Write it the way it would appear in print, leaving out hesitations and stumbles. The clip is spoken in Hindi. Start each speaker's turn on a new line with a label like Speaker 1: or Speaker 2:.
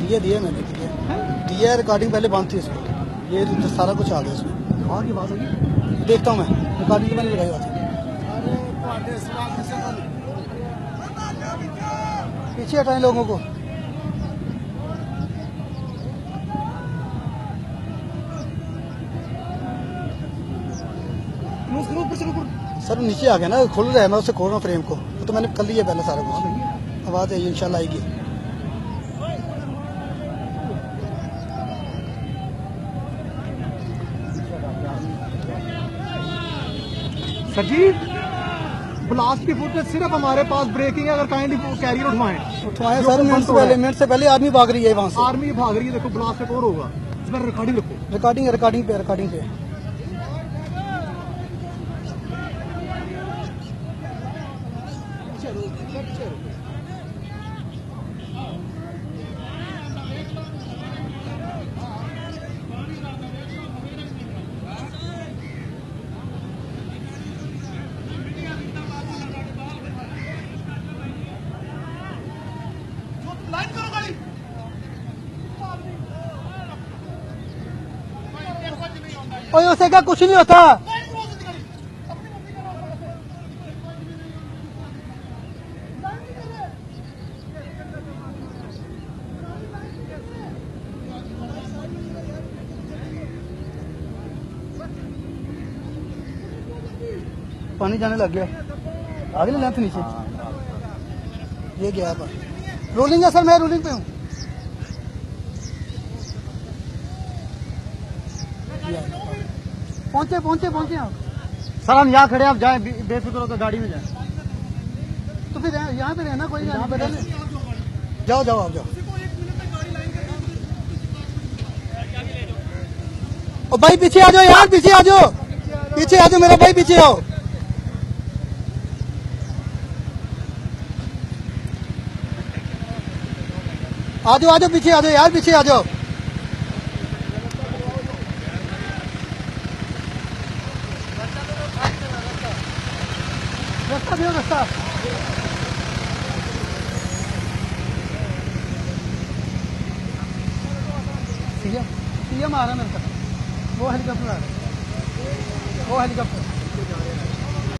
Speaker 1: ये दिया मैंने दिया रिकॉर्डिंग पहले बंद थी इसमें, ये तो सारा कुछ आ गया इसमें।
Speaker 2: और की बात होगी
Speaker 1: देखता हूँ मैं, रिकॉर्डिंग तो मैंने लगाई बात पीछे हटाएं लोगों को। सर नीचे आ गया ना, खुल रहा है, मैं उससे खोल रहा हूँ फ्रेम को, तो मैंने कर लिया पहले सारा कुछ। आवाज़ आई इंशाल्लाह आएगी।
Speaker 2: सर जी ब्लास्ट की फुटेज सिर्फ हमारे पास ब्रेकिंग है, अगर काइंडली कैरियर
Speaker 1: उठवाएं सर, मिनट से पहले आर्मी भाग रही है वहाँ से।
Speaker 2: आर्मी भाग रही है, देखो ब्लास्ट एक और होगा, इसमें रिकॉर्डिंग रखो।
Speaker 1: रिकॉर्डिंग पे ओए उसे क्या कुछ नहीं होता। पानी जाने लग गया, आगे लेंथ नीचे, ये गया पर रोलिंग है सर, मैं रोलिंग पे हूँ। पहुंचे आप
Speaker 2: सर हम यहाँ खड़े, आप जाए बेफिक्र होकर गाड़ी में जाए।
Speaker 1: तो फिर यहाँ पे रहना, कोई यहाँ पे रहने। जाओ आप जाओ। ओ भाई पीछे आ जाओ यार, पीछे आ जाओ मेरा भाई, पीछे आओ। आ जाओ पीछे आ जाओ यार, पीछे आ जाओ। रास्ता सीएम आ रहा है मेरे पास, वो हेलीकॉप्टर आ रहा है, वो हेलीकॉप्टर